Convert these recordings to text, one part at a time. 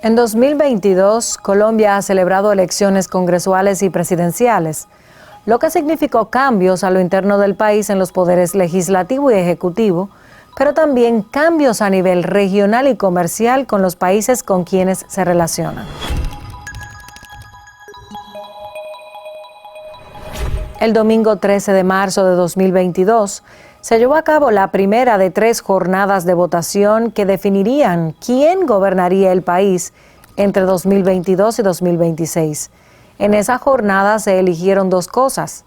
En 2022, Colombia ha celebrado elecciones congresuales y presidenciales, lo que significó cambios a lo interno del país en los poderes legislativo y ejecutivo, pero también cambios a nivel regional y comercial con los países con quienes se relacionan. El domingo 13 de marzo de 2022 se llevó a cabo la primera de 3 jornadas de votación que definirían quién gobernaría el país entre 2022 y 2026. En esa jornada se eligieron 2 cosas: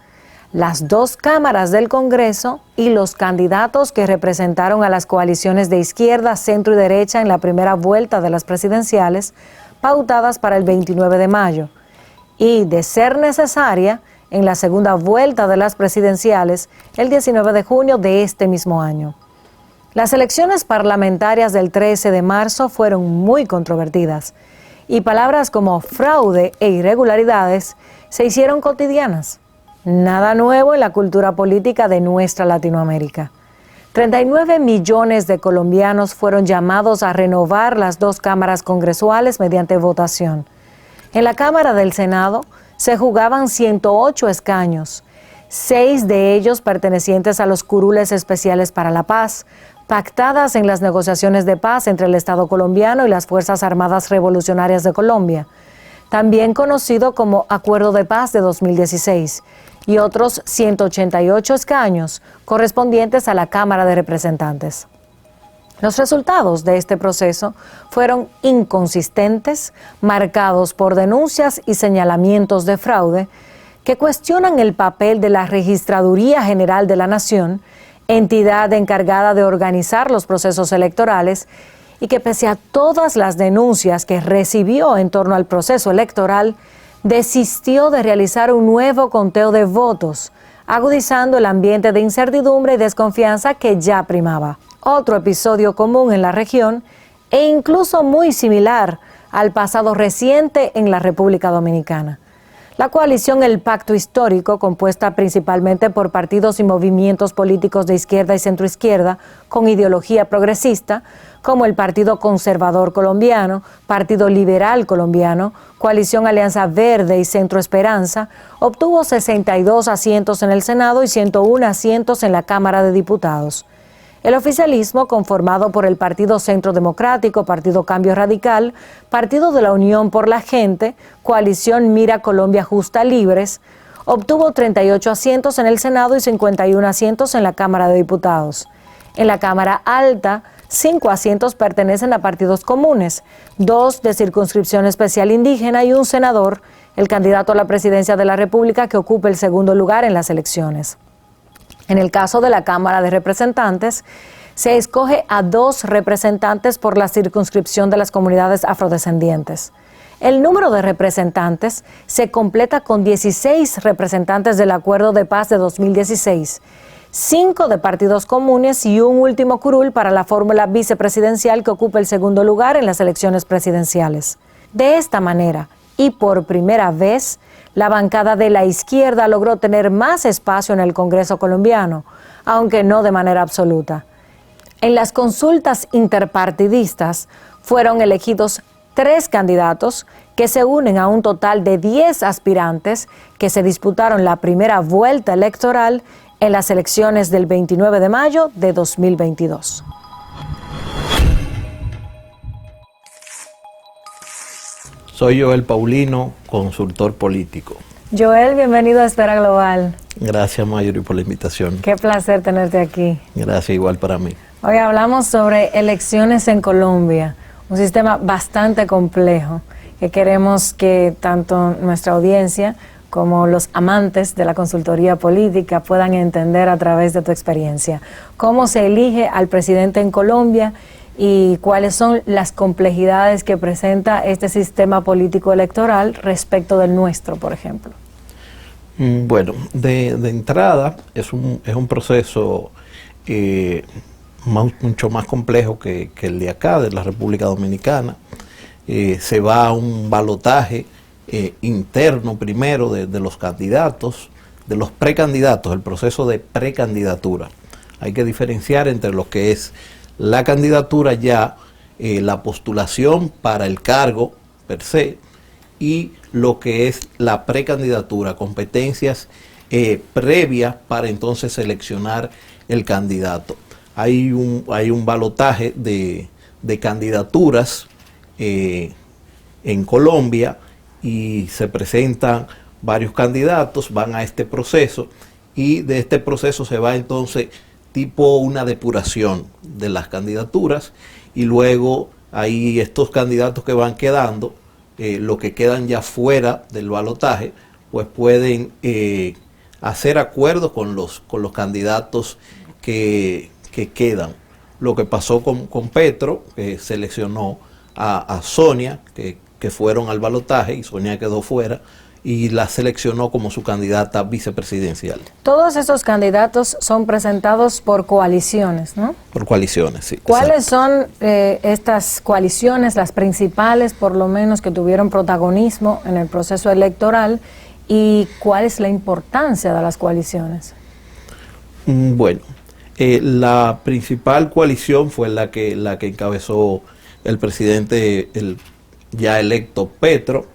las 2 cámaras del Congreso y los candidatos que representaron a las coaliciones de izquierda, centro y derecha en la primera vuelta de las presidenciales, pautadas para el 29 de mayo. Y, de ser necesaria, en la segunda vuelta de las presidenciales, el 19 de junio de este mismo año. Las elecciones parlamentarias del 13 de marzo fueron muy controvertidas y palabras como fraude e irregularidades se hicieron cotidianas. Nada nuevo en la cultura política de nuestra Latinoamérica. 39 millones de colombianos fueron llamados a renovar las 2 cámaras congresuales mediante votación. En la Cámara del Senado se jugaban 108 escaños, 6 de ellos pertenecientes a los curules especiales para la paz, pactadas en las negociaciones de paz entre el Estado colombiano y las Fuerzas Armadas Revolucionarias de Colombia, también conocido como Acuerdo de Paz de 2016, y otros 188 escaños correspondientes a la Cámara de Representantes. Los resultados de este proceso fueron inconsistentes, marcados por denuncias y señalamientos de fraude que cuestionan el papel de la Registraduría General de la Nación, entidad encargada de organizar los procesos electorales, y que pese a todas las denuncias que recibió en torno al proceso electoral, desistió de realizar un nuevo conteo de votos, agudizando el ambiente de incertidumbre y desconfianza que ya primaba. Otro episodio común en la región e incluso muy similar al pasado reciente en la República Dominicana. La coalición El Pacto Histórico, compuesta principalmente por partidos y movimientos políticos de izquierda y centroizquierda con ideología progresista, como el Partido Conservador Colombiano, Partido Liberal Colombiano, Coalición Alianza Verde y Centro Esperanza, obtuvo 62 asientos en el Senado y 101 asientos en la Cámara de Diputados. El oficialismo, conformado por el Partido Centro Democrático, Partido Cambio Radical, Partido de la Unión por la Gente, Coalición Mira Colombia Justa Libres, obtuvo 38 asientos en el Senado y 51 asientos en la Cámara de Diputados. En la Cámara Alta, 5 asientos pertenecen a partidos comunes, 2 de circunscripción especial indígena y un senador, el candidato a la presidencia de la República, que ocupa el segundo lugar en las elecciones. En el caso de la Cámara de Representantes, se escoge a 2 representantes por la circunscripción de las comunidades afrodescendientes. El número de representantes se completa con 16 representantes del Acuerdo de Paz de 2016, 5 de partidos comunes y un último curul para la fórmula vicepresidencial que ocupa el segundo lugar en las elecciones presidenciales. De esta manera, y por primera vez, la bancada de la izquierda logró tener más espacio en el Congreso colombiano, aunque no de manera absoluta. En las consultas interpartidistas fueron elegidos 3 candidatos que se unen a un total de 10 aspirantes que se disputaron la primera vuelta electoral en las elecciones del 29 de mayo de 2022. Soy Joel Paulino, consultor político. Joel, bienvenido a Esfera Global. Gracias, Mayuri, por la invitación. Qué placer tenerte aquí. Gracias, igual para mí. Hoy hablamos sobre elecciones en Colombia, un sistema bastante complejo que queremos que tanto nuestra audiencia como los amantes de la consultoría política puedan entender a través de tu experiencia. ¿Cómo se elige al presidente en Colombia y cuáles son las complejidades que presenta este sistema político electoral respecto del nuestro, por ejemplo? Bueno, de entrada es un proceso mucho más complejo que el de acá, de la República Dominicana. Se va a un balotaje interno primero de los candidatos, de los precandidatos, el proceso de precandidatura. Hay que diferenciar entre lo que es la candidatura ya la postulación para el cargo per se y lo que es la precandidatura, competencias previas para entonces seleccionar el candidato. Hay un balotaje de candidaturas en Colombia y se presentan varios candidatos, van a este proceso y de este proceso se va entonces tipo una depuración de las candidaturas y luego hay estos candidatos que van quedando, los que quedan ya fuera del balotaje, pues pueden hacer acuerdos con los candidatos que quedan. Lo que pasó con Petro, que seleccionó a Sonia, que fueron al balotaje y Sonia quedó fuera, y la seleccionó como su candidata vicepresidencial. Todos estos candidatos son presentados por coaliciones, ¿no? Por coaliciones, sí. ¿Cuáles son estas coaliciones, las principales, por lo menos, que tuvieron protagonismo en el proceso electoral? ¿Y cuál es la importancia de las coaliciones? Bueno, la principal coalición fue la que encabezó el presidente, el ya electo Petro.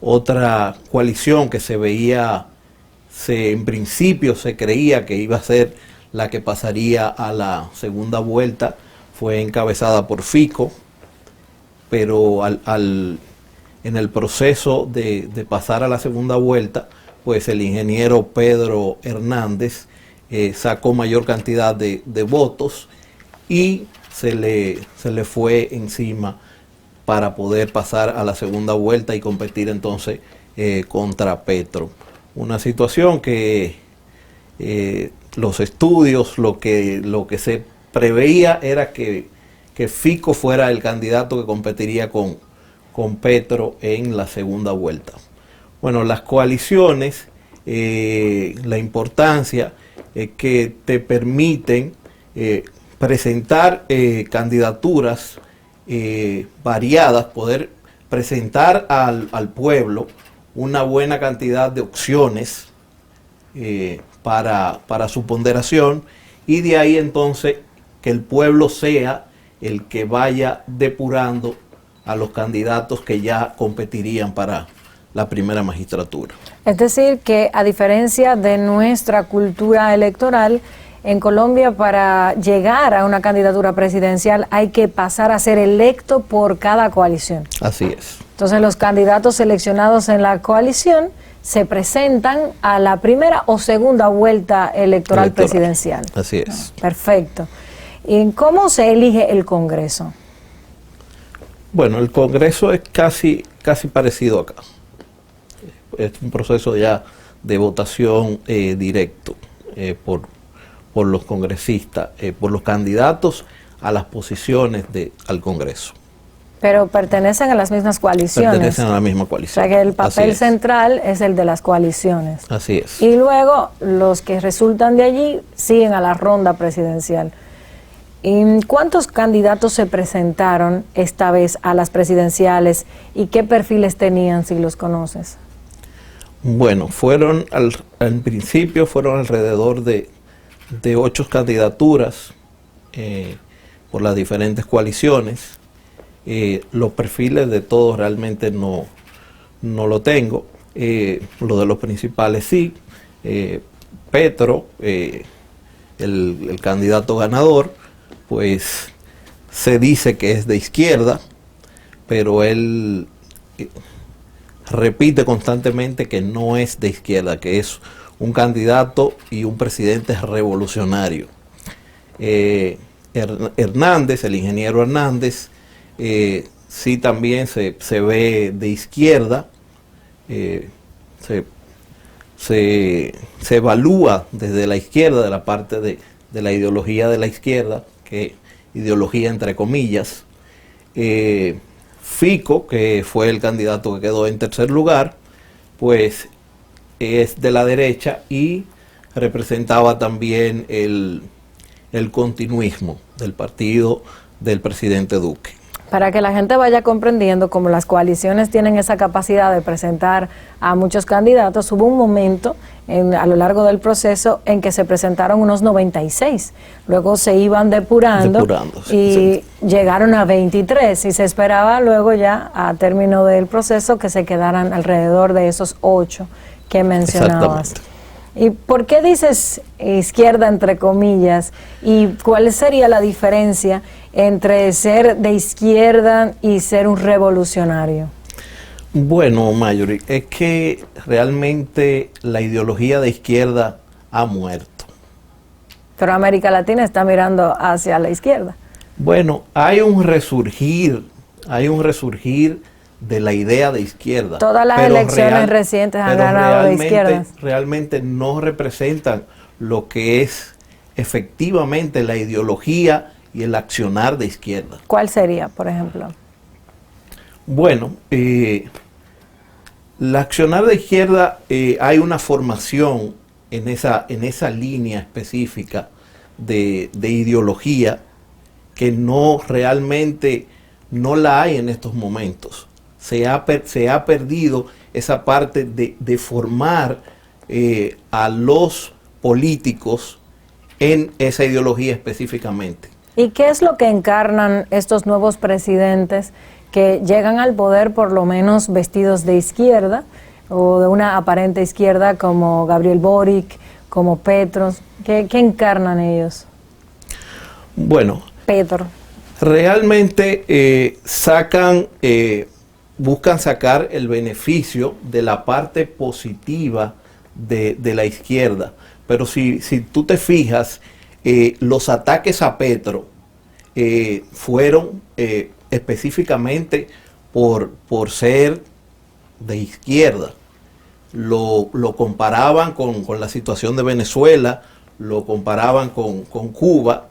Otra coalición que se veía, en principio se creía que iba a ser la que pasaría a la segunda vuelta, fue encabezada por Fico, pero en el proceso de pasar a la segunda vuelta, pues el ingeniero Pedro Hernández sacó mayor cantidad de votos y se le fue encima para poder pasar a la segunda vuelta y competir entonces contra Petro. Una situación que los estudios, lo que se preveía era que Fico fuera el candidato que competiría con Petro en la segunda vuelta. Bueno, las coaliciones, la importancia es que te permiten presentar candidaturas variadas, poder presentar al pueblo una buena cantidad de opciones para su ponderación y de ahí entonces que el pueblo sea el que vaya depurando a los candidatos que ya competirían para la primera magistratura. Es decir, que a diferencia de nuestra cultura electoral, en Colombia, para llegar a una candidatura presidencial hay que pasar a ser electo por cada coalición. Así es. Entonces los candidatos seleccionados en la coalición se presentan a la primera o segunda vuelta electoral presidencial. Así es. Perfecto. ¿Y cómo se elige el Congreso? Bueno, el Congreso es casi parecido acá. Es un proceso ya de votación directo por los congresistas, por los candidatos a las posiciones al Congreso. Pero pertenecen a las mismas coaliciones. Pertenecen a la misma coalición. O sea que el papel central es el de las coaliciones. Así es. Y luego los que resultan de allí siguen a la ronda presidencial. ¿Y cuántos candidatos se presentaron esta vez a las presidenciales y qué perfiles tenían, si los conoces? Bueno, al principio fueron alrededor de 8 candidaturas por las diferentes coaliciones. Los perfiles de todos realmente no lo tengo. Lo de los principales sí. Petro, el candidato ganador, pues se dice que es de izquierda, pero él repite constantemente que no es de izquierda, que es un candidato y un presidente revolucionario. Hernández, el ingeniero Hernández, sí también se ve de izquierda, se evalúa desde la izquierda, de la parte de la ideología de la izquierda, que ideología entre comillas. Fico, que fue el candidato que quedó en tercer lugar, pues es de la derecha y representaba también el continuismo del partido del presidente Duque. Para que la gente vaya comprendiendo, como las coaliciones tienen esa capacidad de presentar a muchos candidatos, hubo un momento a lo largo del proceso en que se presentaron unos 96. Luego se iban depurando y llegaron a 23 y se esperaba luego ya a término del proceso que se quedaran alrededor de esos 8 que mencionabas. ¿Y por qué dices izquierda entre comillas? ¿Y cuál sería la diferencia entre ser de izquierda y ser un revolucionario? Bueno, Mayuri, es que realmente la ideología de izquierda ha muerto. Pero América Latina está mirando hacia la izquierda. Bueno, hay un resurgir de la idea de izquierda. Todas las elecciones recientes han ganado de izquierdas. Realmente no representan lo que es efectivamente la ideología y el accionar de izquierda. ¿Cuál sería, por ejemplo? Bueno, la accionar de izquierda, hay una formación en esa línea específica de ideología que no realmente no la hay en estos momentos. Se ha perdido esa parte de formar a los políticos en esa ideología específicamente. ¿Y qué es lo que encarnan estos nuevos presidentes que llegan al poder por lo menos vestidos de izquierda o de una aparente izquierda, como Gabriel Boric, como Petro? ¿Qué encarnan ellos? Bueno, Petro. Realmente buscan sacar el beneficio de la parte positiva de la izquierda. Pero si tú te fijas, los ataques a Petro fueron específicamente por ser de izquierda. Lo comparaban con la situación de Venezuela, lo comparaban con Cuba,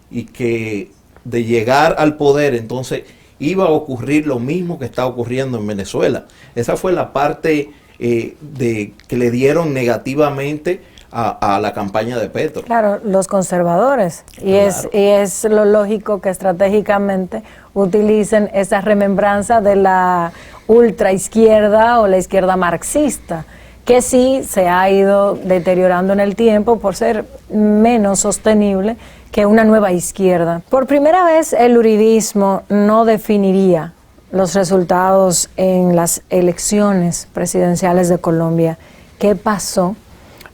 y que de llegar al poder entonces iba a ocurrir lo mismo que está ocurriendo en Venezuela. Esa fue la parte que le dieron negativamente a la campaña de Petro. Claro, los conservadores. Y es lo lógico que estratégicamente utilicen esa remembranza de la ultraizquierda o la izquierda marxista, que sí se ha ido deteriorando en el tiempo por ser menos sostenible que una nueva izquierda. Por primera vez el uribismo no definiría los resultados en las elecciones presidenciales de Colombia. ¿Qué pasó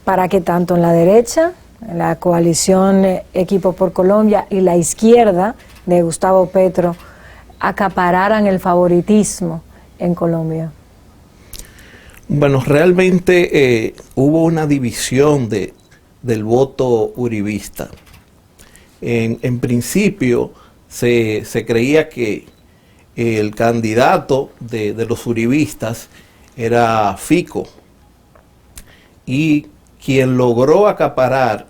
para que tanto en la derecha, en la coalición Equipo por Colombia, y la izquierda de Gustavo Petro acapararan el favoritismo en Colombia? Bueno, realmente hubo una división del voto uribista. En principio se creía que el candidato de los uribistas era Fico, y quien logró acaparar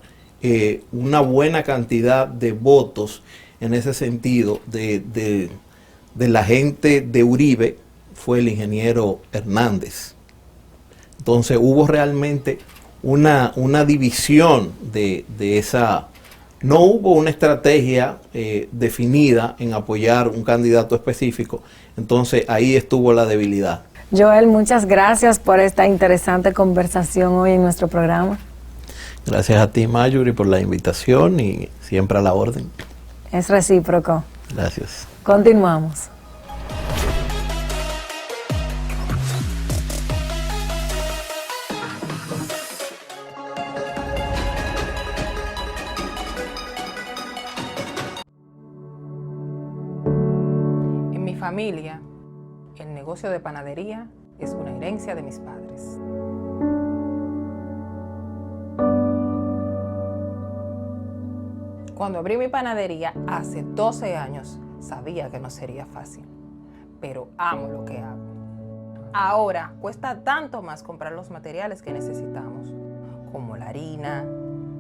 una buena cantidad de votos en ese sentido de la gente de Uribe fue el ingeniero Hernández. Entonces hubo realmente una división de esa. No hubo una estrategia definida en apoyar un candidato específico. Entonces ahí estuvo la debilidad. Joel, muchas gracias por esta interesante conversación hoy en nuestro programa. Gracias a ti, Mayuri, por la invitación y siempre a la orden. Es recíproco. Gracias. Continuamos. En mi familia, el negocio de panadería es una herencia de mis padres. Cuando abrí mi panadería hace 12 años, sabía que no sería fácil, pero amo lo que hago. Ahora cuesta tanto más comprar los materiales que necesitamos, como la harina,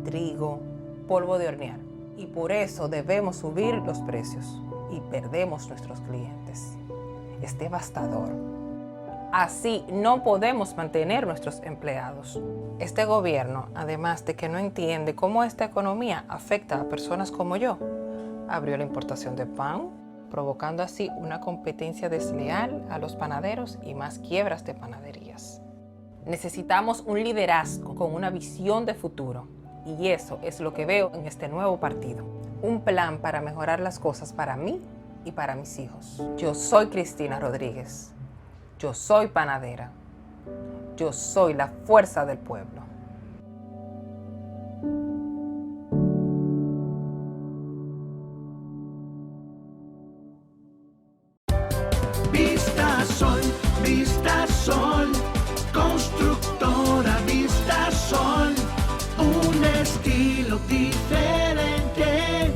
trigo, polvo de hornear, y por eso debemos subir los precios y perdemos nuestros clientes. Es devastador. Así no podemos mantener nuestros empleados. Este gobierno, además de que no entiende cómo esta economía afecta a personas como yo, abrió la importación de pan, provocando así una competencia desleal a los panaderos y más quiebras de panaderías. Necesitamos un liderazgo con una visión de futuro, y eso es lo que veo en este nuevo partido. Un plan para mejorar las cosas para mí y para mis hijos. Yo soy Cristina Rodríguez. Yo soy panadera. Yo soy la fuerza del pueblo. Vista Sol, constructora Vista Sol, un estilo diferente,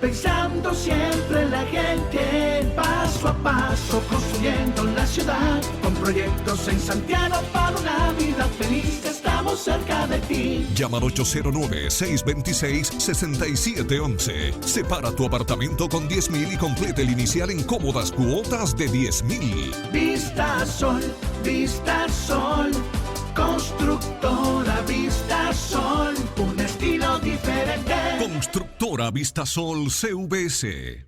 pensando siempre en la gente, paso a paso construyendo la ciudad, con proyectos en Santiago para una vida feliz, estamos cerca de ti. Llama al 809-626-6711. Separa tu apartamento con 10,000 y complete el inicial en cómodas cuotas de 10,000. Vista Sol, constructora Vista Sol, un estilo diferente. Constructora Vistasol CVS.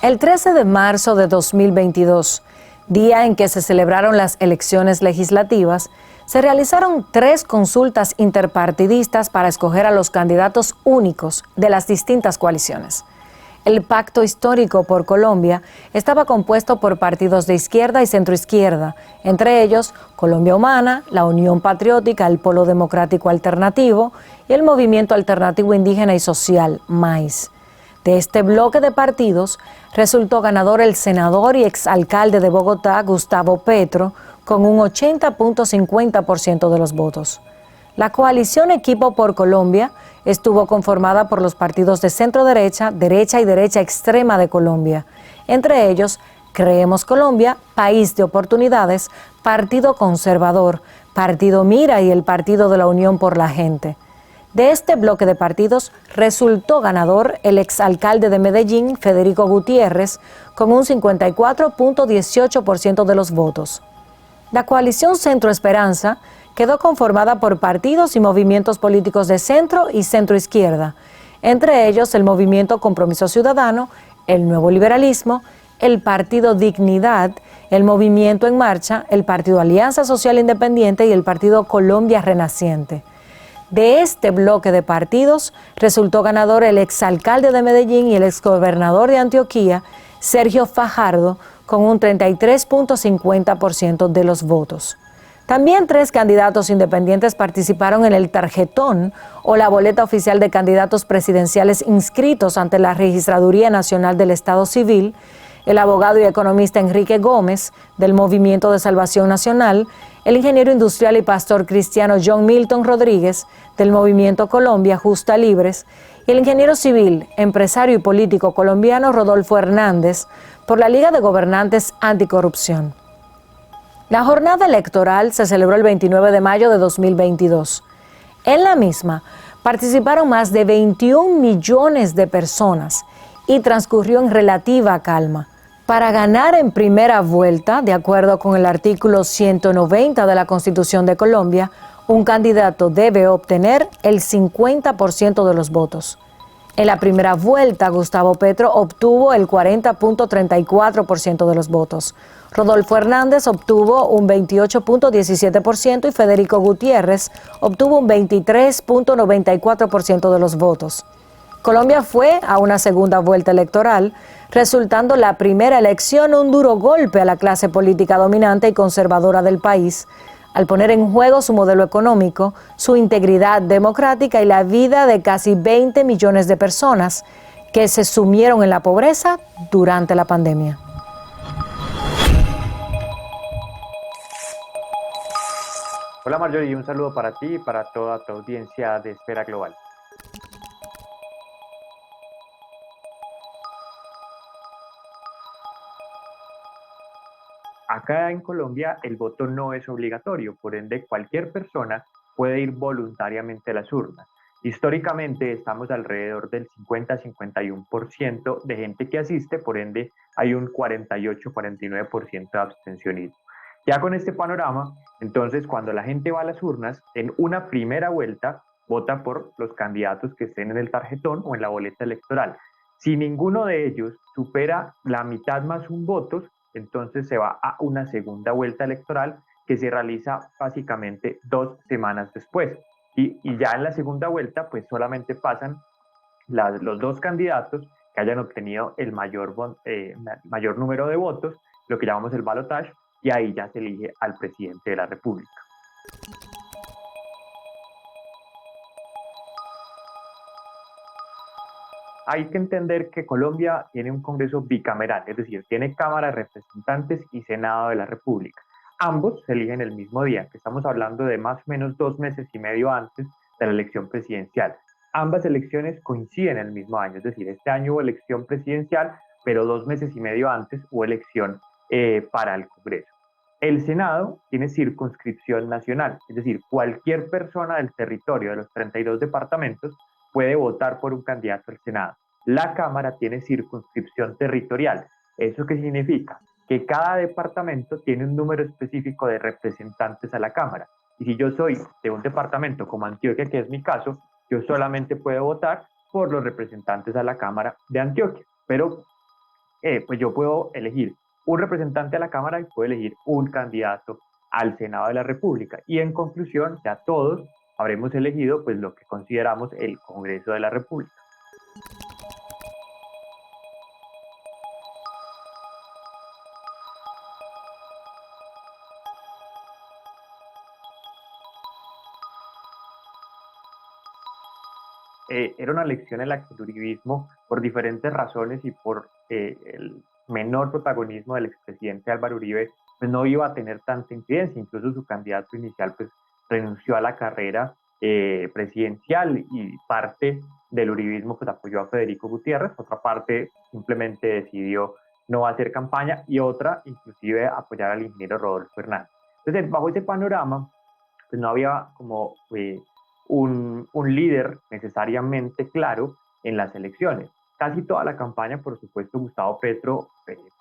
El 13 de marzo de 2022, día en que se celebraron las elecciones legislativas, se realizaron 3 consultas interpartidistas para escoger a los candidatos únicos de las distintas coaliciones. El Pacto Histórico por Colombia estaba compuesto por partidos de izquierda y centroizquierda, entre ellos Colombia Humana, la Unión Patriótica, el Polo Democrático Alternativo y el Movimiento Alternativo Indígena y Social, MAIS. De este bloque de partidos resultó ganador el senador y exalcalde de Bogotá, Gustavo Petro, con un 80.50% de los votos. La coalición Equipo por Colombia estuvo conformada por los partidos de centro-derecha, derecha y derecha extrema de Colombia, entre ellos Creemos Colombia, País de Oportunidades, Partido Conservador, Partido Mira y el Partido de la Unión por la Gente. De este bloque de partidos resultó ganador el exalcalde de Medellín, Federico Gutiérrez, con un 54.18% de los votos. La coalición Centro Esperanza quedó conformada por partidos y movimientos políticos de centro y centroizquierda, entre ellos el Movimiento Compromiso Ciudadano, el Nuevo Liberalismo, el Partido Dignidad, el Movimiento en Marcha, el Partido Alianza Social Independiente y el Partido Colombia Renaciente. De este bloque de partidos resultó ganador el exalcalde de Medellín y el exgobernador de Antioquia, Sergio Fajardo, con un 33.50% de los votos. También 3 candidatos independientes participaron en el tarjetón o la boleta oficial de candidatos presidenciales inscritos ante la Registraduría Nacional del Estado Civil, el abogado y economista Enrique Gómez, del Movimiento de Salvación Nacional, el ingeniero industrial y pastor cristiano John Milton Rodríguez, del movimiento Colombia Justa Libres, y el ingeniero civil, empresario y político colombiano Rodolfo Hernández, por la Liga de Gobernantes Anticorrupción. La jornada electoral se celebró el 29 de mayo de 2022. En la misma participaron más de 21 millones de personas y transcurrió en relativa calma. Para ganar en primera vuelta, de acuerdo con el artículo 190 de la Constitución de Colombia, un candidato debe obtener el 50% de los votos. En la primera vuelta, Gustavo Petro obtuvo el 40.34% de los votos. Rodolfo Hernández obtuvo un 28.17% y Federico Gutiérrez obtuvo un 23.94% de los votos. Colombia fue a una segunda vuelta electoral, resultando la primera elección un duro golpe a la clase política dominante y conservadora del país, al poner en juego su modelo económico, su integridad democrática y la vida de casi 20 millones de personas que se sumieron en la pobreza durante la pandemia. Hola Marjorie, un saludo para ti y para toda tu audiencia de Esfera Global. Acá en Colombia el voto no es obligatorio, por ende cualquier persona puede ir voluntariamente a las urnas. Históricamente estamos alrededor del 50-51% de gente que asiste, por ende hay un 48-49% de abstencionismo. Ya con este panorama, entonces cuando la gente va a las urnas, en una primera vuelta vota por los candidatos que estén en el tarjetón o en la boleta electoral. Si ninguno de ellos supera la mitad más un votos, entonces se va a una segunda vuelta electoral que se realiza básicamente 2 semanas después. Y ya en la segunda vuelta, pues solamente pasan los dos candidatos que hayan obtenido el mayor número de votos, lo que llamamos el balotaje, y ahí ya se elige al presidente de la República. Hay que entender que Colombia tiene un Congreso bicameral, es decir, tiene Cámara de Representantes y Senado de la República. Ambos se eligen el mismo día, que estamos hablando de más o menos 2 meses y medio antes de la elección presidencial. Ambas elecciones coinciden en el mismo año, es decir, este año hubo elección presidencial, pero 2 meses y medio antes hubo elección para el Congreso. El Senado tiene circunscripción nacional, es decir, cualquier persona del territorio de los 32 departamentos puede votar por un candidato al Senado. La Cámara tiene circunscripción territorial. ¿Eso qué significa? Que cada departamento tiene un número específico de representantes a la Cámara. Y si yo soy de un departamento como Antioquia, que es mi caso, yo solamente puedo votar por los representantes a la Cámara de Antioquia. Pero pues yo puedo elegir un representante a la Cámara y puedo elegir un candidato al Senado de la República. Y en conclusión, ya todos habremos elegido pues lo que consideramos el Congreso de la República. Era una elección en la que el uribismo, por diferentes razones y por el menor protagonismo del expresidente Álvaro Uribe, pues no iba a tener tanta incidencia. Incluso su candidato inicial pues renunció a la carrera presidencial y parte del uribismo pues apoyó a Federico Gutiérrez, otra parte simplemente decidió no hacer campaña y otra inclusive apoyar al ingeniero Rodolfo Hernández. Entonces, bajo ese panorama, pues no había como un líder necesariamente claro en las elecciones. Casi toda la campaña, por supuesto, Gustavo Petro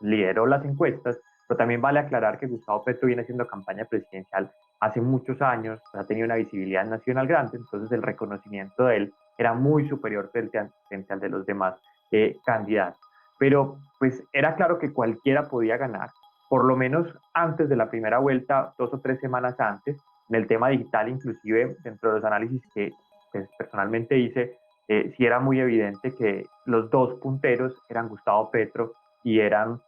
lideró las encuestas, pero también vale aclarar que Gustavo Petro viene haciendo campaña presidencial hace muchos años, ha tenido una visibilidad nacional grande, entonces el reconocimiento de él era muy superior frente al de los demás candidatos. Pero pues era claro que cualquiera podía ganar, por lo menos antes de la primera vuelta, 2 o 3 semanas antes. En el tema digital, inclusive, dentro de los análisis que pues, personalmente hice, sí era muy evidente que los dos punteros eran Gustavo Petro y eran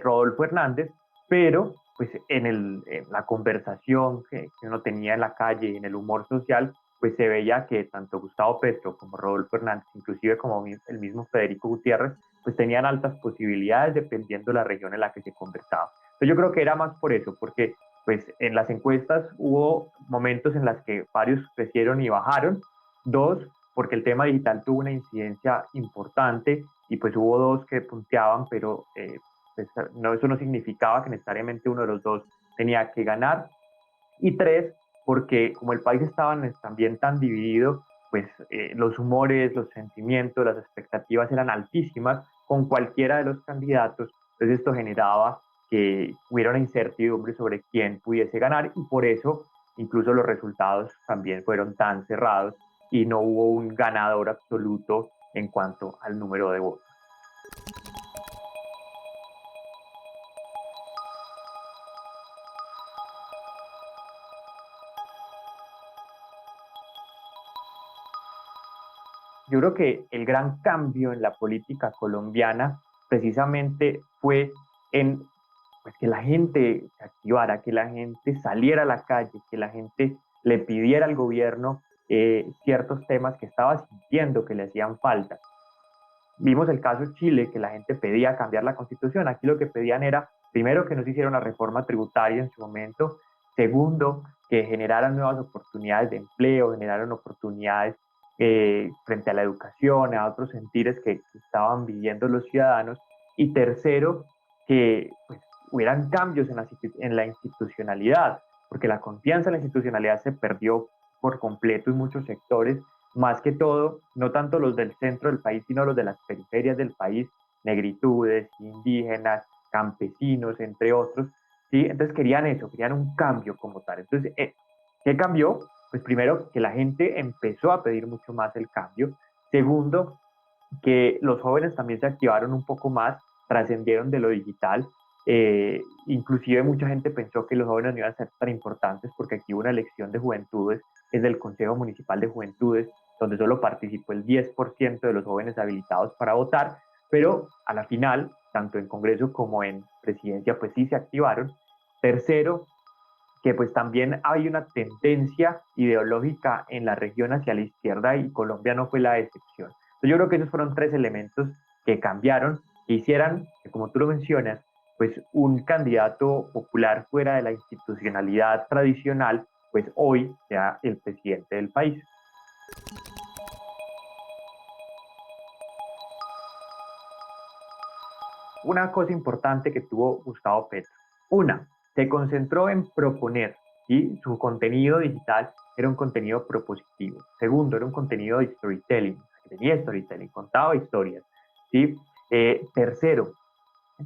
Rodolfo Hernández, pero pues en la conversación que uno tenía en la calle, en el humor social, pues se veía que tanto Gustavo Petro como Rodolfo Hernández, inclusive como el mismo Federico Gutiérrez, pues tenían altas posibilidades dependiendo de la región en la que se conversaba. Entonces yo creo que era más por eso, porque pues en las encuestas hubo momentos en los que varios crecieron y bajaron. Dos, porque el tema digital tuvo una incidencia importante y pues hubo dos que punteaban, pero pues, no, eso no significaba que necesariamente uno de los dos tenía que ganar. Y tres, porque como el país estaba también tan dividido, pues los humores, los sentimientos, las expectativas eran altísimas con cualquiera de los candidatos. Entonces esto generaba que hubiera una incertidumbre sobre quién pudiese ganar y por eso incluso los resultados también fueron tan cerrados y no hubo un ganador absoluto en cuanto al número de votos. Yo creo que el gran cambio en la política colombiana precisamente fue en pues, que la gente se activara, que la gente saliera a la calle, que la gente le pidiera al gobierno ciertos temas que estaba sintiendo que le hacían falta. Vimos el caso de Chile, que la gente pedía cambiar la constitución. Aquí lo que pedían era, primero, que no se hiciera una reforma tributaria en su momento, segundo, que generaran nuevas oportunidades de empleo, generaran oportunidades frente a la educación, a otros sentires que estaban viviendo los ciudadanos, y tercero, que pues, hubieran cambios en la institucionalidad, porque la confianza en la institucionalidad se perdió por completo en muchos sectores, más que todo, no tanto los del centro del país, sino los de las periferias del país, negritudes, indígenas, campesinos, entre otros, ¿sí? Entonces querían eso, querían un cambio como tal. Entonces, ¿qué cambió? Pues primero, que la gente empezó a pedir mucho más el cambio. Segundo, que los jóvenes también se activaron un poco más, trascendieron de lo digital. Inclusive mucha gente pensó que los jóvenes no iban a ser tan importantes porque aquí hubo una elección de juventudes, es del Consejo Municipal de Juventudes, donde solo participó el 10% de los jóvenes habilitados para votar, pero a la final, tanto en Congreso como en Presidencia, pues sí se activaron. Tercero, que pues también hay una tendencia ideológica en la región hacia la izquierda y Colombia no fue la excepción. Entonces yo creo que esos fueron tres elementos que cambiaron, que hicieran, que como tú lo mencionas, pues un candidato popular fuera de la institucionalidad tradicional, pues hoy sea el presidente del país. Una cosa importante que tuvo Gustavo Petro. Una, se concentró en proponer, y su contenido digital era un contenido propositivo. Segundo, era un contenido de storytelling, tenía storytelling, contaba historias. ¿Sí? Tercero,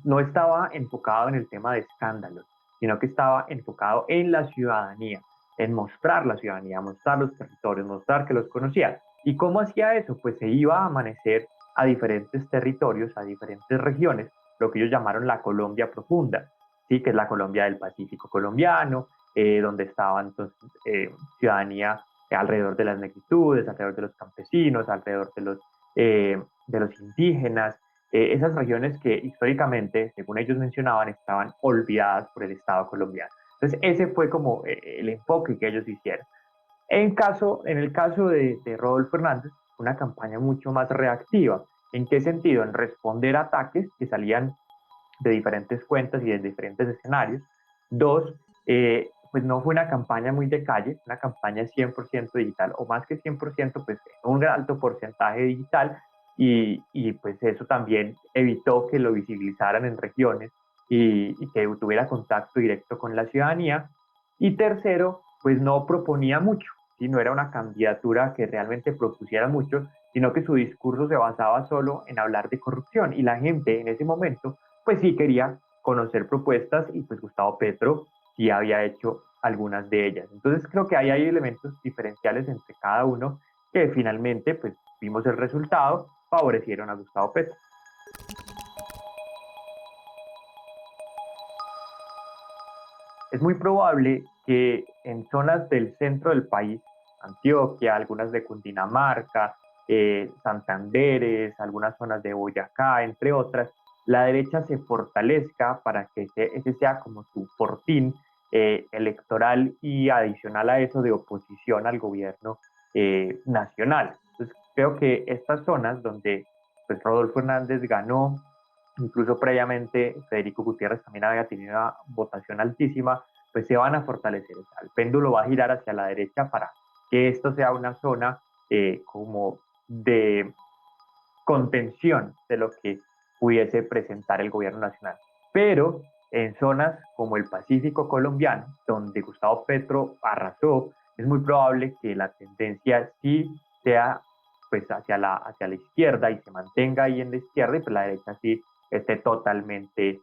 no estaba enfocado en el tema de escándalos, sino que estaba enfocado en la ciudadanía, en mostrar la ciudadanía, mostrar los territorios, mostrar que los conocía. ¿Y cómo hacía eso? Pues se iba a amanecer a diferentes territorios, a diferentes regiones, lo que ellos llamaron la Colombia profunda, ¿sí? Que es la Colombia del Pacífico colombiano, donde estaba entonces ciudadanía alrededor de las negritudes, alrededor de los campesinos, alrededor de los indígenas, esas regiones que históricamente, según ellos mencionaban, estaban olvidadas por el Estado colombiano. Entonces, ese fue como el enfoque que ellos hicieron. En el caso de Rodolfo Hernández, una campaña mucho más reactiva. ¿En qué sentido? En responder a ataques que salían de diferentes cuentas y de diferentes escenarios. Dos, pues no fue una campaña muy de calle, una campaña 100% digital, o más que 100%, pues un alto porcentaje digital, y pues eso también evitó que lo visibilizaran en regiones y que tuviera contacto directo con la ciudadanía. Y tercero, pues no proponía mucho, ¿sí? No era una candidatura que realmente propusiera mucho, sino que su discurso se basaba solo en hablar de corrupción y la gente en ese momento pues sí quería conocer propuestas y pues Gustavo Petro sí había hecho algunas de ellas. Entonces creo que ahí hay elementos diferenciales entre cada uno que finalmente pues vimos el resultado, favorecieron a Gustavo Petro. Es muy probable que en zonas del centro del país, Antioquia, algunas de Cundinamarca, Santanderes, algunas zonas de Boyacá, entre otras, la derecha se fortalezca para que ese sea como su fortín electoral y adicional a eso de oposición al gobierno nacional. Entonces creo que estas zonas donde pues, Rodolfo Hernández ganó, incluso previamente Federico Gutiérrez también había tenido una votación altísima, pues se van a fortalecer. O sea, el péndulo va a girar hacia la derecha para que esto sea una zona como de contención de lo que pudiese presentar el gobierno nacional. Pero en zonas como el Pacífico colombiano, donde Gustavo Petro arrasó, es muy probable que la tendencia sí sea pues hacia la izquierda y se mantenga ahí en la izquierda, y pues la derecha sí esté totalmente,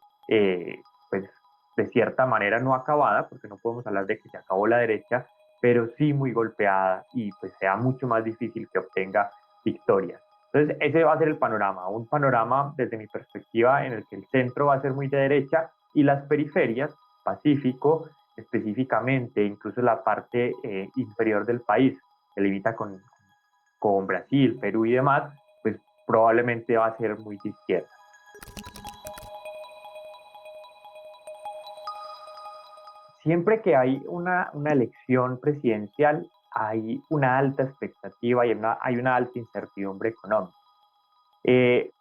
pues de cierta manera no acabada, porque no podemos hablar de que se acabó la derecha, pero sí muy golpeada y pues sea mucho más difícil que obtenga victorias. Entonces, ese va a ser el panorama, un panorama desde mi perspectiva en el que el centro va a ser muy de derecha y las periferias, Pacífico específicamente, incluso la parte inferior del país, que limita con Brasil, Perú y demás, pues probablemente va a ser muy de izquierda. Siempre que hay una elección presidencial, hay una alta expectativa y hay una alta incertidumbre económica.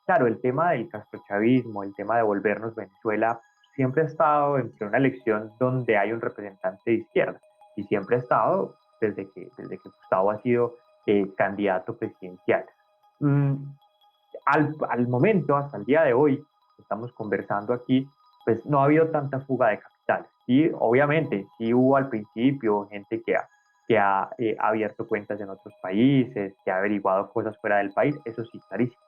Claro, el tema del castrochavismo, el tema de volvernos Venezuela, siempre ha estado entre una elección donde hay un representante de izquierda y siempre ha estado desde que Gustavo ha sido candidato presidencial. Mm, al momento, hasta el día de hoy, estamos conversando aquí, pues no ha habido tanta fuga de capitales. Y obviamente, sí hubo al principio gente que ha abierto cuentas en otros países, que ha averiguado cosas fuera del país, eso sí, clarísimo.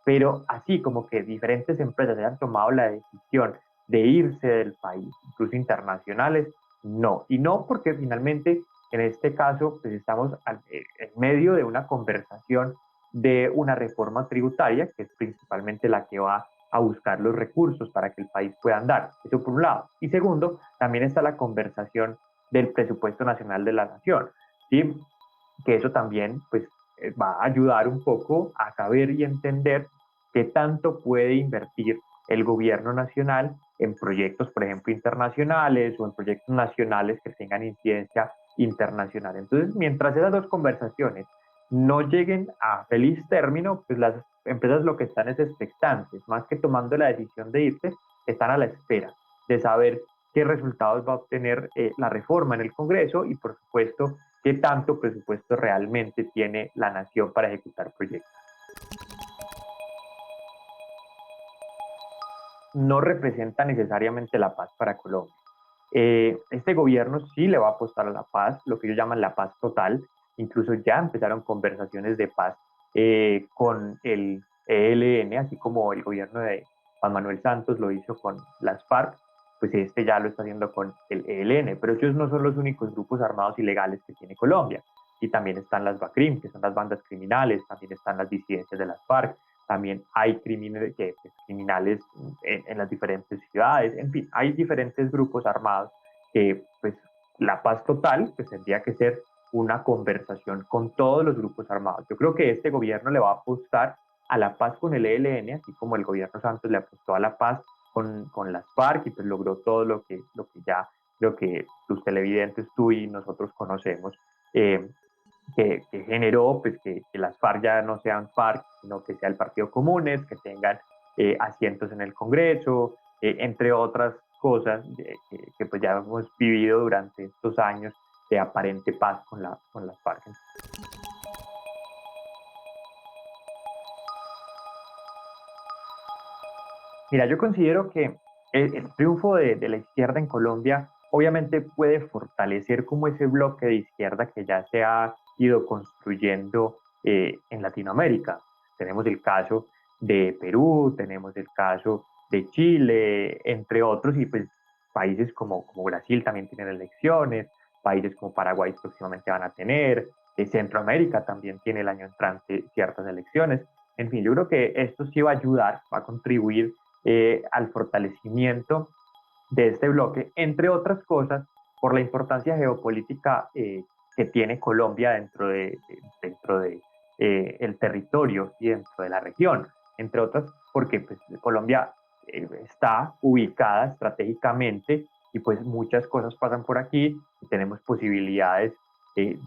Pero así como que diferentes empresas hayan tomado la decisión de irse del país, incluso internacionales, no. Y no porque finalmente en este caso pues estamos en medio de una conversación de una reforma tributaria, que es principalmente la que va a buscar los recursos para que el país pueda andar. Eso por un lado. Y segundo, también está la conversación del presupuesto nacional de la nación, ¿sí? Que eso también pues va a ayudar un poco a saber y entender qué tanto puede invertir el gobierno nacional en proyectos, por ejemplo, internacionales o en proyectos nacionales que tengan incidencia internacional. Entonces, mientras esas dos conversaciones no lleguen a feliz término, pues las empresas lo que están es expectantes, más que tomando la decisión de irse, están a la espera de saber qué resultados va a obtener la reforma en el Congreso y, por supuesto, qué tanto presupuesto realmente tiene la nación para ejecutar proyectos. No representa necesariamente la paz para Colombia. Este gobierno sí le va a apostar a la paz, lo que ellos llaman la paz total. Incluso ya empezaron conversaciones de paz con el ELN, así como el gobierno de Juan Manuel Santos lo hizo con las FARC, pues este ya lo está haciendo con el ELN. Pero ellos no son los únicos grupos armados ilegales que tiene Colombia. Y también están las BACRIM, que son las bandas criminales, también están las disidencias de las FARC, también hay criminales en las diferentes ciudades, en fin, hay diferentes grupos armados que pues la paz total pues tendría que ser una conversación con todos los grupos armados. Yo creo que este gobierno le va a apostar a la paz con el ELN, así como el gobierno Santos le apostó a la paz con las FARC y pues logró todo lo que los televidentes, tú y nosotros conocemos. Que generó pues, que las FARC ya no sean FARC, sino que sea el Partido Comunes, que tengan asientos en el Congreso, entre otras cosas que pues ya hemos vivido durante estos años de aparente paz con las FARC. Mira, yo considero que el triunfo de la izquierda en Colombia obviamente puede fortalecer como ese bloque de izquierda que ya se ha ido construyendo en Latinoamérica. Tenemos el caso de Perú, tenemos el caso de Chile, entre otros, y pues países como Brasil también tienen elecciones, países como Paraguay próximamente van a tener, Centroamérica también tiene el año entrante ciertas elecciones. En fin, yo creo que esto sí va a ayudar, va a contribuir al fortalecimiento de este bloque, entre otras cosas, por la importancia geopolítica que tiene Colombia dentro de el territorio y dentro de la región, entre otras porque pues, Colombia está ubicada estratégicamente y pues muchas cosas pasan por aquí y tenemos posibilidades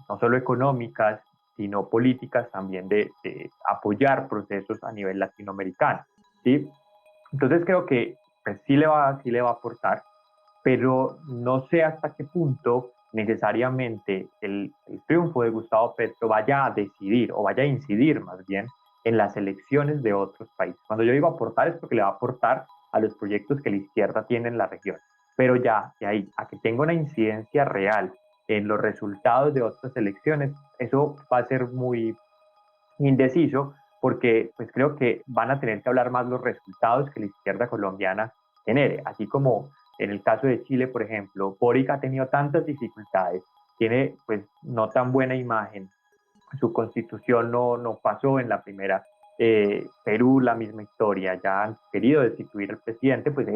no solo económicas, sino políticas también de apoyar procesos a nivel latinoamericano, ¿sí? Entonces creo que pues, sí le va a aportar, pero no sé hasta qué punto necesariamente el triunfo de Gustavo Petro vaya a decidir o vaya a incidir más bien en las elecciones de otros países. Cuando yo digo aportar es porque le va a aportar a los proyectos que la izquierda tiene en la región, pero ya de ahí a que tenga una incidencia real en los resultados de otras elecciones, eso va a ser muy indeciso, porque pues creo que van a tener que hablar más los resultados que la izquierda colombiana genere, así como en el caso de Chile, por ejemplo, Boric ha tenido tantas dificultades, tiene pues no tan buena imagen, su constitución no pasó en la primera, Perú la misma historia, ya han querido destituir al presidente, pues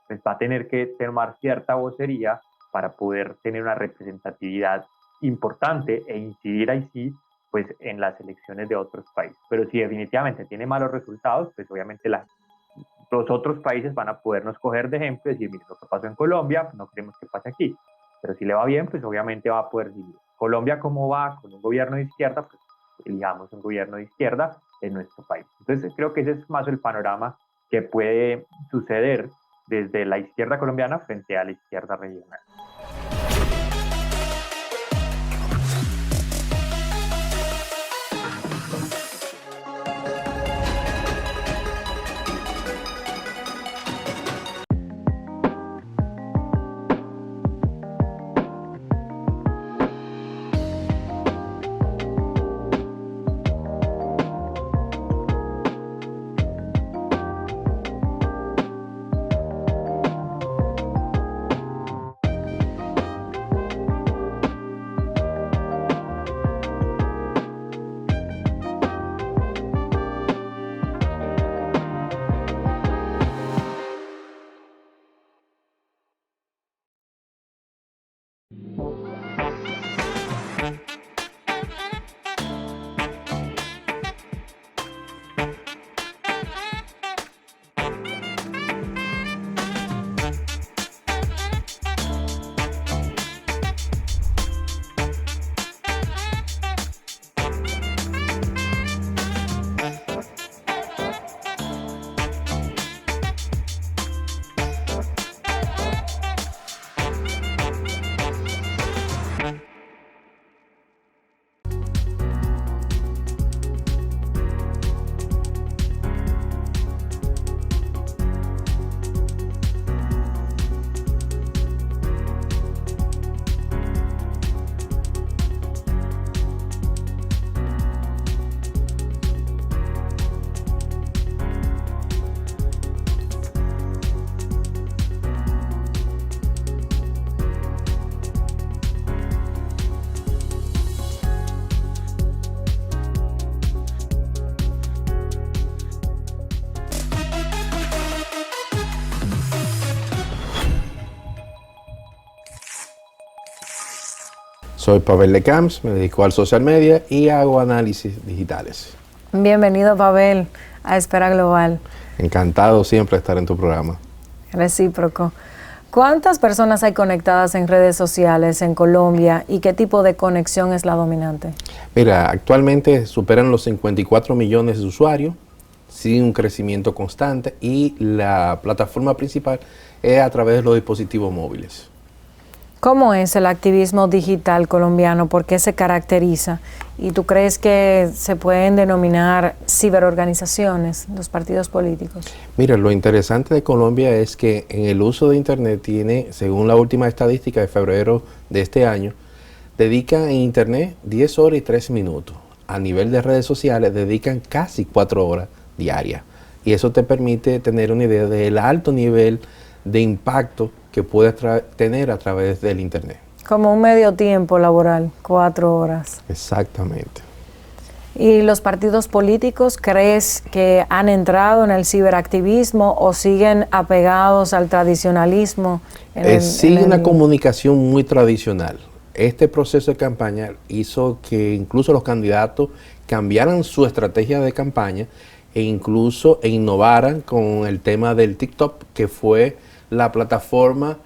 pues va a tener que tomar cierta vocería para poder tener una representatividad importante e incidir ahí sí pues en las elecciones de otros países. Pero si definitivamente tiene malos resultados, pues obviamente los otros países van a podernos coger de ejemplo y decir, mire, lo que pasó en Colombia, no queremos que pase aquí. Pero si le va bien, pues obviamente va a poder seguir. Colombia, ¿cómo va? Con un gobierno de izquierda, pues elijamos un gobierno de izquierda en nuestro país. Entonces creo que ese es más el panorama que puede suceder desde la izquierda colombiana frente a la izquierda regional. Soy Pavel Lecamps, me dedico al social media y hago análisis digitales. Bienvenido, Pavel, a Esfera Global. Encantado siempre de estar en tu programa. Recíproco. ¿Cuántas personas hay conectadas en redes sociales en Colombia y qué tipo de conexión es la dominante? Mira, actualmente superan los 54 millones de usuarios, sigue un crecimiento constante y la plataforma principal es a través de los dispositivos móviles. ¿Cómo es el activismo digital colombiano? ¿Por qué se caracteriza? ¿Y tú crees que se pueden denominar ciberorganizaciones los partidos políticos? Mira, lo interesante de Colombia es que en el uso de Internet tiene, según la última estadística de febrero de este año, dedican en Internet 10 horas y 3 minutos. A nivel de redes sociales dedican casi 4 horas diarias. Y eso te permite tener una idea del alto nivel de impacto que puedes tener a través del Internet. Como un medio tiempo laboral, 4 horas. Exactamente. ¿Y los partidos políticos crees que han entrado en el ciberactivismo o siguen apegados al tradicionalismo? Sigue una comunicación muy tradicional. Este proceso de campaña hizo que incluso los candidatos cambiaran su estrategia de campaña e incluso innovaran con el tema del TikTok, que fue la plataforma,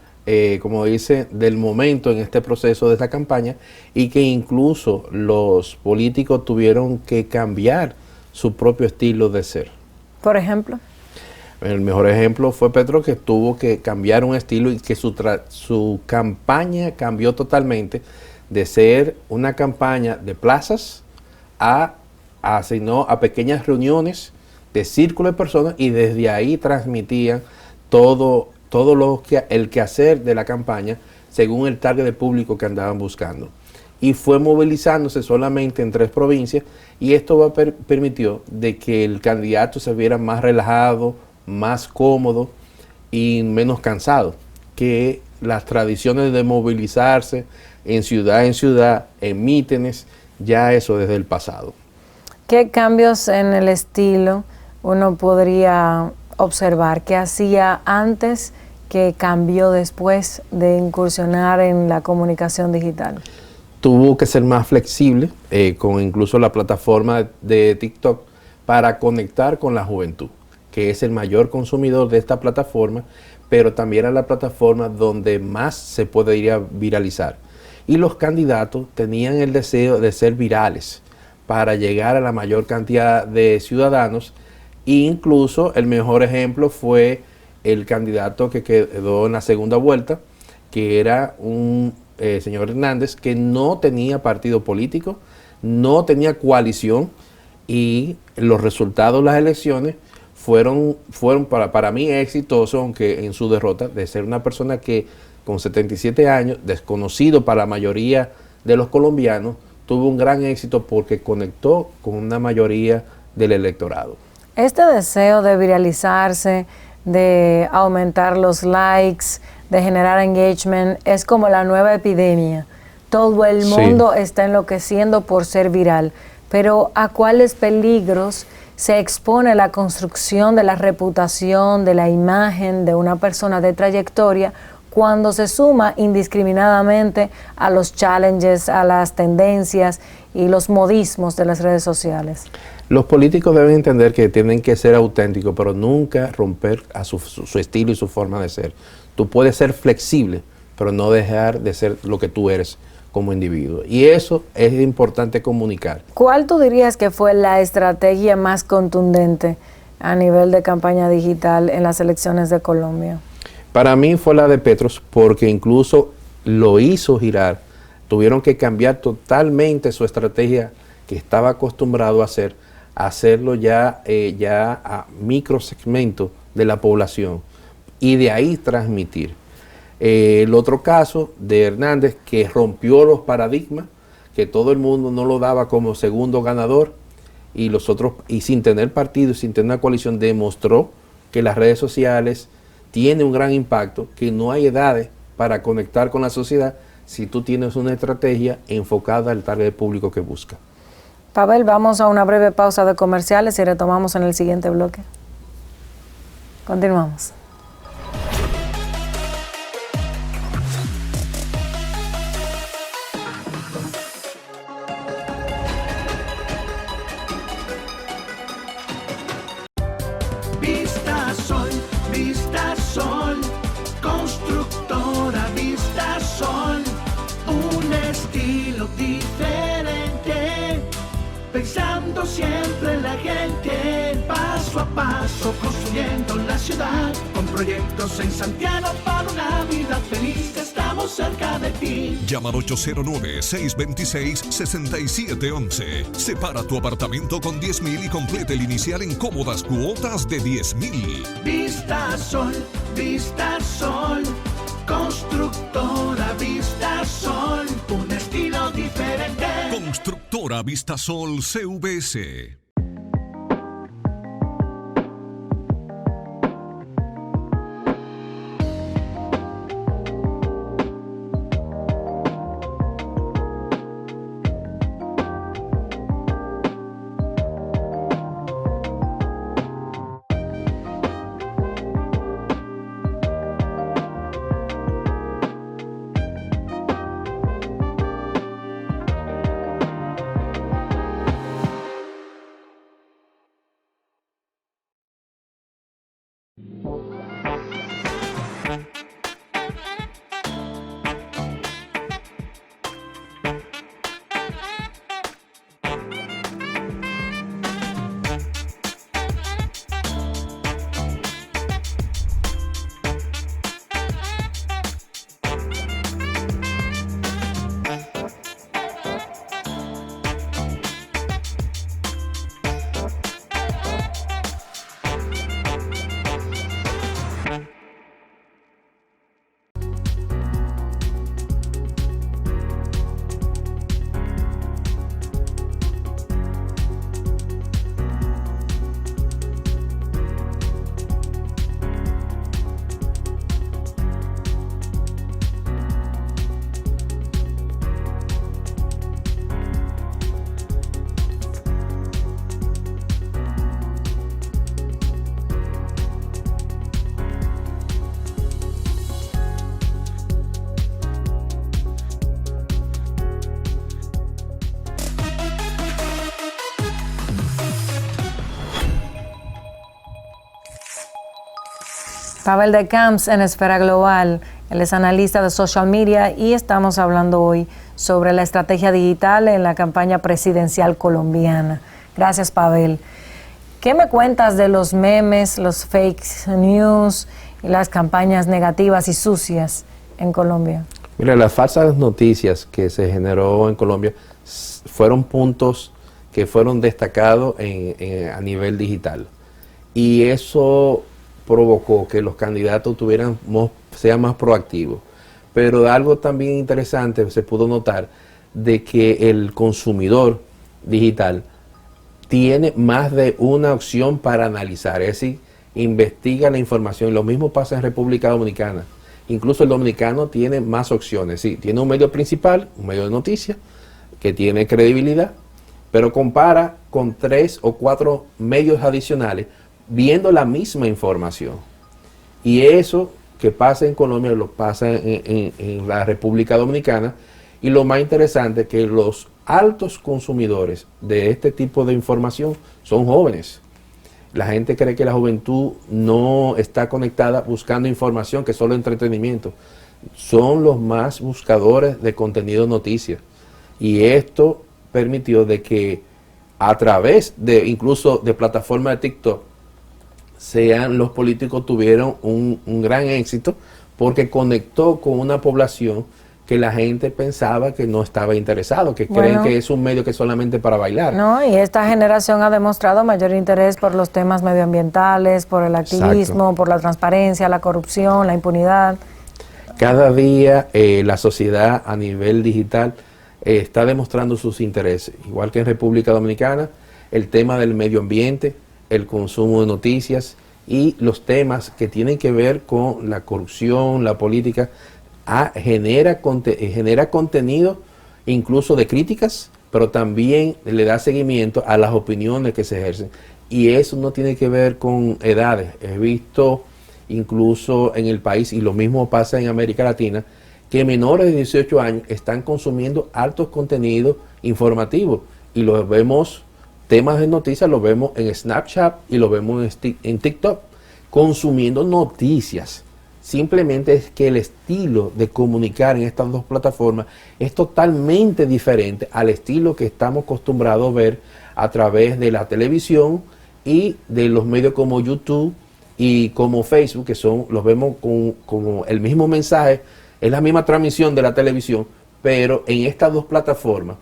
como dice, del momento en este proceso de esta campaña, y que incluso los políticos tuvieron que cambiar su propio estilo de ser. Por ejemplo. El mejor ejemplo fue Petro, que tuvo que cambiar un estilo y que su campaña cambió totalmente de ser una campaña de plazas asignó a pequeñas reuniones de círculo de personas y desde ahí transmitían todo el quehacer de la campaña según el target de público que andaban buscando. Y fue movilizándose solamente en 3 provincias y esto permitió de que el candidato se viera más relajado, más cómodo y menos cansado que las tradiciones de movilizarse en ciudad, en mítines, ya eso desde el pasado. ¿Qué cambios en el estilo uno podría observar? ¿Qué hacía antes que cambió después de incursionar en la comunicación digital? Tuvo que ser más flexible, con incluso la plataforma de TikTok, para conectar con la juventud, que es el mayor consumidor de esta plataforma, pero también era la plataforma donde más se podría viralizar. Y los candidatos tenían el deseo de ser virales para llegar a la mayor cantidad de ciudadanos. E incluso el mejor ejemplo fue el candidato que quedó en la segunda vuelta, que era un señor Hernández, que no tenía partido político, no tenía coalición, y los resultados de las elecciones fueron para mí exitosos, aunque en su derrota, de ser una persona que con 77 años, desconocido para la mayoría de los colombianos, tuvo un gran éxito porque conectó con una mayoría del electorado. Este deseo de viralizarse, de aumentar los likes, de generar engagement, es como la nueva epidemia. Todo el mundo está enloqueciendo por ser viral, pero ¿a cuáles peligros se expone la construcción de la reputación, de la imagen de una persona de trayectoria cuando se suma indiscriminadamente a los challenges, a las tendencias y los modismos de las redes sociales? Los políticos deben entender que tienen que ser auténticos, pero nunca romper a su estilo y su forma de ser. Tú puedes ser flexible, pero no dejar de ser lo que tú eres como individuo. Y eso es importante comunicar. ¿Cuál tú dirías que fue la estrategia más contundente a nivel de campaña digital en las elecciones de Colombia? Para mí fue la de Petro, porque incluso lo hizo girar. Tuvieron que cambiar totalmente su estrategia que estaba acostumbrado a hacerlo ya a microsegmentos de la población y de ahí transmitir. El otro caso de Hernández, que rompió los paradigmas, que todo el mundo no lo daba como segundo ganador, y los otros, y sin tener partido, sin tener una coalición, demostró que las redes sociales tienen un gran impacto, que no hay edades para conectar con la sociedad si tú tienes una estrategia enfocada al target público que busca. Pavel, vamos a una breve pausa de comerciales y retomamos en el siguiente bloque. Continuamos. Vista Sol, constructora Vista Sol, un estilo diferente, pensando siempre en la gente, paso a paso construyendo la ciudad, con proyectos en Santiago para una vida feliz, estamos cerca de ti. Llama al 809-626-6711. Separa tu apartamento con 10,000 y complete el inicial en cómodas cuotas de 10,000. Vista Sol, constructora Vista Sol, un estilo diferente. Constructora Vistasol CVS. Pavel de Camps en Esfera Global. Él es analista de social media y estamos hablando hoy sobre la estrategia digital en la campaña presidencial colombiana. Gracias, Pavel. ¿Qué me cuentas de los memes, los fake news y las campañas negativas y sucias en Colombia? Mira, las falsas noticias que se generó en Colombia fueron puntos que fueron destacados a nivel digital. Y eso provocó que los candidatos sean más proactivos. Pero algo también interesante se pudo notar de que el consumidor digital tiene más de una opción para analizar, es decir, investiga la información. Lo mismo pasa en República Dominicana. Incluso el dominicano tiene más opciones. Sí, tiene un medio principal, un medio de noticias, que tiene credibilidad, pero compara con 3 o 4 medios adicionales viendo la misma información. Y eso que pasa en Colombia lo pasa en la República Dominicana. Y lo más interesante es que los altos consumidores de este tipo de información son jóvenes. La gente cree que la juventud no está conectada buscando información, que es solo entretenimiento. Son los más buscadores de contenido noticias. Y esto permitió de que a través de incluso de plataformas de TikTok, los políticos tuvieron un gran éxito porque conectó con una población que la gente pensaba que no estaba interesado, que creen que es un medio que es solamente para bailar. No, y esta generación ha demostrado mayor interés por los temas medioambientales, por el activismo, exacto, por la transparencia, la corrupción, la impunidad. Cada día la sociedad a nivel digital está demostrando sus intereses, igual que en República Dominicana, el tema del medio ambiente, el consumo de noticias y los temas que tienen que ver con la corrupción, la política, genera contenido incluso de críticas, pero también le da seguimiento a las opiniones que se ejercen. Y eso no tiene que ver con edades. He visto incluso en el país, y lo mismo pasa en América Latina, que menores de 18 años están consumiendo altos contenidos informativos. Y los vemos, temas de noticias, los vemos en Snapchat y los vemos en TikTok, consumiendo noticias. Simplemente es que el estilo de comunicar en estas dos plataformas es totalmente diferente al estilo que estamos acostumbrados a ver a través de la televisión y de los medios como YouTube y como Facebook, que los vemos como el mismo mensaje, es la misma transmisión de la televisión, pero en estas dos plataformas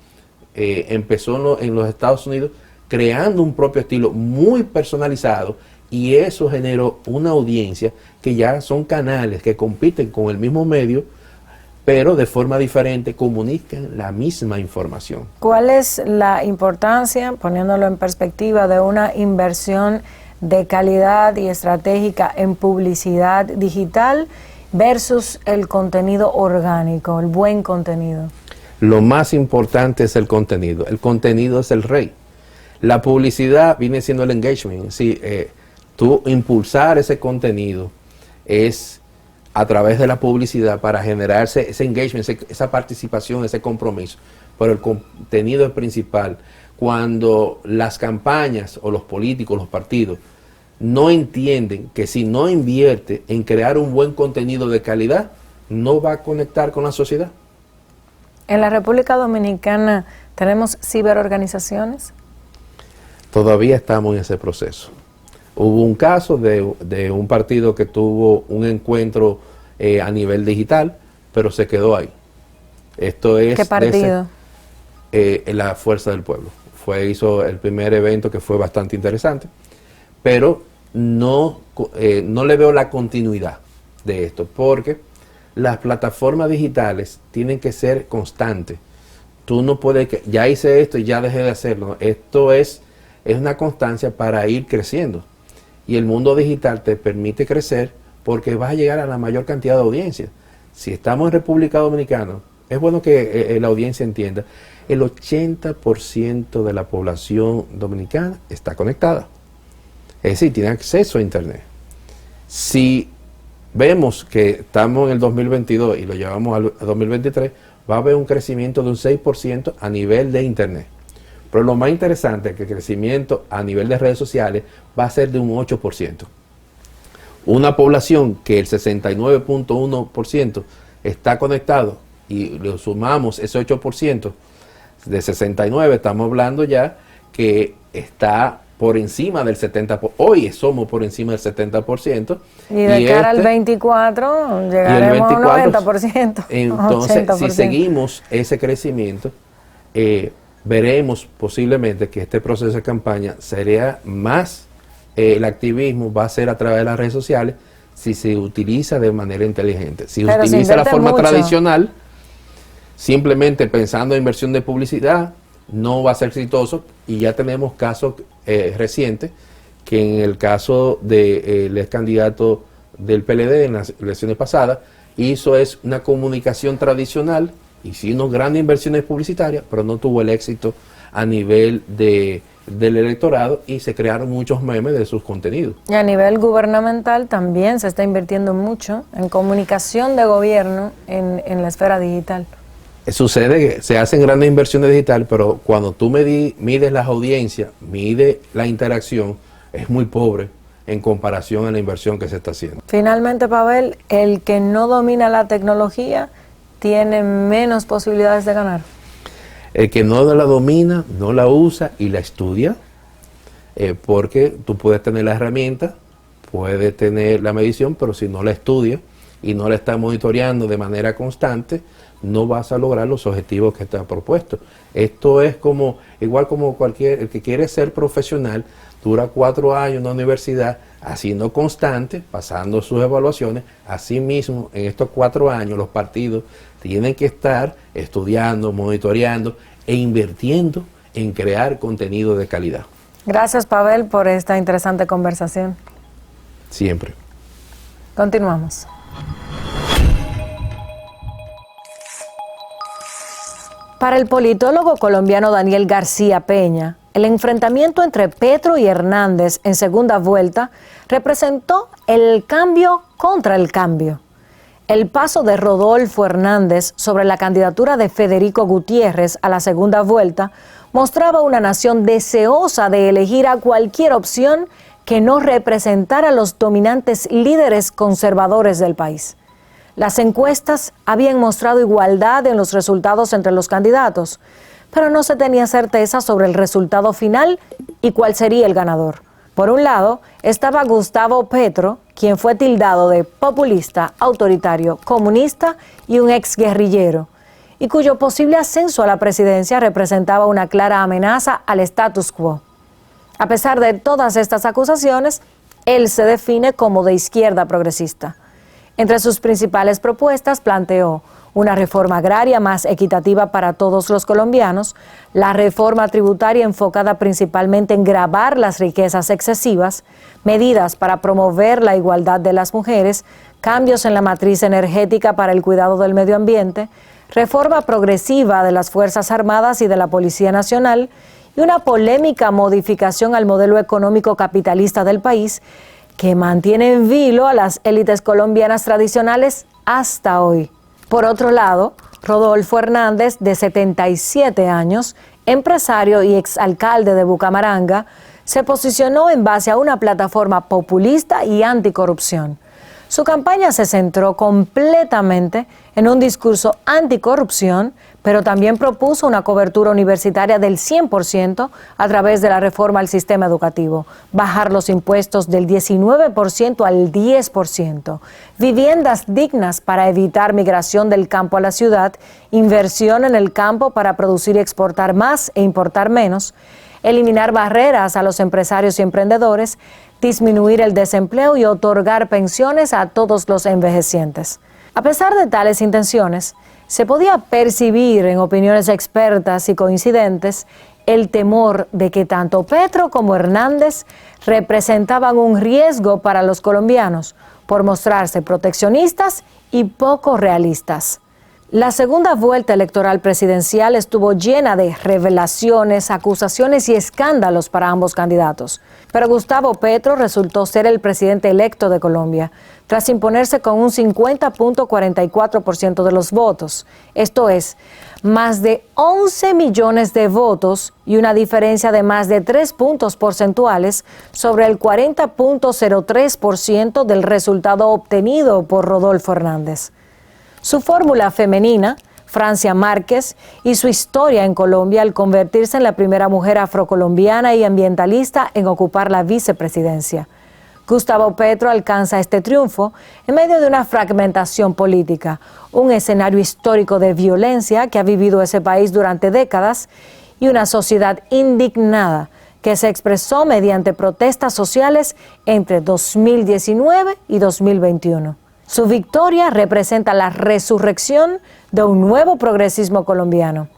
empezó en los Estados Unidos creando un propio estilo muy personalizado. Y eso generó una audiencia que ya son canales que compiten con el mismo medio, pero de forma diferente comunican la misma información. ¿Cuál es la importancia, poniéndolo en perspectiva, de una inversión de calidad y estratégica en publicidad digital versus el contenido orgánico, el buen contenido? Lo más importante es el contenido. El contenido es el rey. La publicidad viene siendo el engagement, sí. Tú impulsar ese contenido es a través de la publicidad para generarse ese engagement, esa participación, ese compromiso. Pero el contenido es principal. Cuando las campañas o los políticos, los partidos, no entienden que si no invierte en crear un buen contenido de calidad, no va a conectar con la sociedad. ¿En la República Dominicana tenemos ciberorganizaciones? Todavía estamos en ese proceso. Hubo un caso de un partido que tuvo un encuentro a nivel digital, pero se quedó ahí. Esto es... ¿Qué partido? La Fuerza del Pueblo. Hizo el primer evento que fue bastante interesante, pero no le veo la continuidad de esto, porque las plataformas digitales tienen que ser constantes. Tú no puedes que ya hice esto y ya dejé de hacerlo. Esto es una constancia para ir creciendo. Y el mundo digital te permite crecer porque vas a llegar a la mayor cantidad de audiencia. Si estamos en República Dominicana, es bueno que la audiencia entienda, el 80% de la población dominicana está conectada. Es decir, tiene acceso a Internet. Si vemos que estamos en el 2022 y lo llevamos al 2023, va a haber un crecimiento de un 6% a nivel de Internet. Pero lo más interesante es que el crecimiento a nivel de redes sociales va a ser de un 8%. una población que el 69.1% está conectado y le sumamos ese 8% de 69, estamos hablando ya que está por encima del 70%. Hoy somos por encima del 70%. Y de cara al 24 llegaremos a un 90%. Entonces, 80%. si seguimos ese crecimiento, veremos posiblemente que este proceso de campaña sería más, el activismo va a ser a través de las redes sociales si se utiliza de manera inteligente. Si Pero utiliza la forma mucho. tradicional, simplemente pensando en inversión de publicidad, no va a ser exitoso, y ya tenemos casos recientes, que en el caso del ex candidato del PLD en las elecciones pasadas, hizo una comunicación tradicional, hizo unas grandes inversiones publicitarias, pero no tuvo el éxito a nivel del electorado, y se crearon muchos memes de sus contenidos. Y a nivel gubernamental también se está invirtiendo mucho en comunicación de gobierno en la esfera digital. Sucede que se hacen grandes inversiones digitales, pero cuando tú mides las audiencias, mides la interacción, es muy pobre en comparación a la inversión que se está haciendo. Finalmente, Pavel, el que no domina la tecnología tiene menos posibilidades de ganar. El que no la domina, no la usa y la estudia, porque tú puedes tener la herramienta, puedes tener la medición, pero si no la estudias y no la estás monitoreando de manera constante, no vas a lograr los objetivos que te has propuesto. Esto es igual como el que quiere ser profesional, dura 4 años en una universidad, haciendo constante, pasando sus evaluaciones. Asimismo, en estos 4 años, los partidos tienen que estar estudiando, monitoreando e invirtiendo en crear contenido de calidad. Gracias, Pavel, por esta interesante conversación. Siempre. Continuamos. Para el politólogo colombiano Daniel García Peña, el enfrentamiento entre Petro y Hernández en segunda vuelta representó el cambio contra el cambio. El paso de Rodolfo Hernández sobre la candidatura de Federico Gutiérrez a la segunda vuelta mostraba una nación deseosa de elegir a cualquier opción que no representara a los dominantes líderes conservadores del país. Las encuestas habían mostrado igualdad en los resultados entre los candidatos, pero no se tenía certeza sobre el resultado final y cuál sería el ganador. Por un lado, estaba Gustavo Petro, quien fue tildado de populista, autoritario, comunista y un exguerrillero, y cuyo posible ascenso a la presidencia representaba una clara amenaza al status quo. A pesar de todas estas acusaciones, él se define como de izquierda progresista. Entre sus principales propuestas planteó una reforma agraria más equitativa para todos los colombianos, la reforma tributaria enfocada principalmente en gravar las riquezas excesivas, medidas para promover la igualdad de las mujeres, cambios en la matriz energética para el cuidado del medio ambiente, reforma progresiva de las Fuerzas Armadas y de la Policía Nacional y una polémica modificación al modelo económico capitalista del país que mantiene en vilo a las élites colombianas tradicionales hasta hoy. Por otro lado, Rodolfo Hernández, de 77 años, empresario y exalcalde de Bucaramanga, se posicionó en base a una plataforma populista y anticorrupción. Su campaña se centró completamente en un discurso anticorrupción, pero también propuso una cobertura universitaria del 100% a través de la reforma al sistema educativo, bajar los impuestos del 19% al 10%, viviendas dignas para evitar migración del campo a la ciudad, inversión en el campo para producir y exportar más e importar menos, eliminar barreras a los empresarios y emprendedores, disminuir el desempleo y otorgar pensiones a todos los envejecientes. A pesar de tales intenciones, se podía percibir en opiniones expertas y coincidentes el temor de que tanto Petro como Hernández representaban un riesgo para los colombianos por mostrarse proteccionistas y poco realistas. La segunda vuelta electoral presidencial estuvo llena de revelaciones, acusaciones y escándalos para ambos candidatos. Pero Gustavo Petro resultó ser el presidente electo de Colombia, tras imponerse con un 50.44% de los votos. Esto es, más de 11 millones de votos y una diferencia de más de 3 puntos porcentuales sobre el 40.03% del resultado obtenido por Rodolfo Hernández. Su fórmula femenina, Francia Márquez, y su historia en Colombia al convertirse en la primera mujer afrocolombiana y ambientalista en ocupar la vicepresidencia. Gustavo Petro alcanza este triunfo en medio de una fragmentación política, un escenario histórico de violencia que ha vivido ese país durante décadas y una sociedad indignada que se expresó mediante protestas sociales entre 2019 y 2021. Su victoria representa la resurrección de un nuevo progresismo colombiano,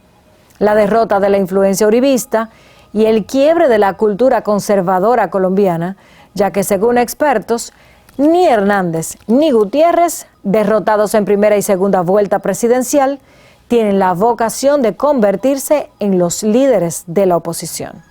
la derrota de la influencia uribista y el quiebre de la cultura conservadora colombiana, ya que según expertos, ni Hernández ni Gutiérrez, derrotados en primera y segunda vuelta presidencial, tienen la vocación de convertirse en los líderes de la oposición.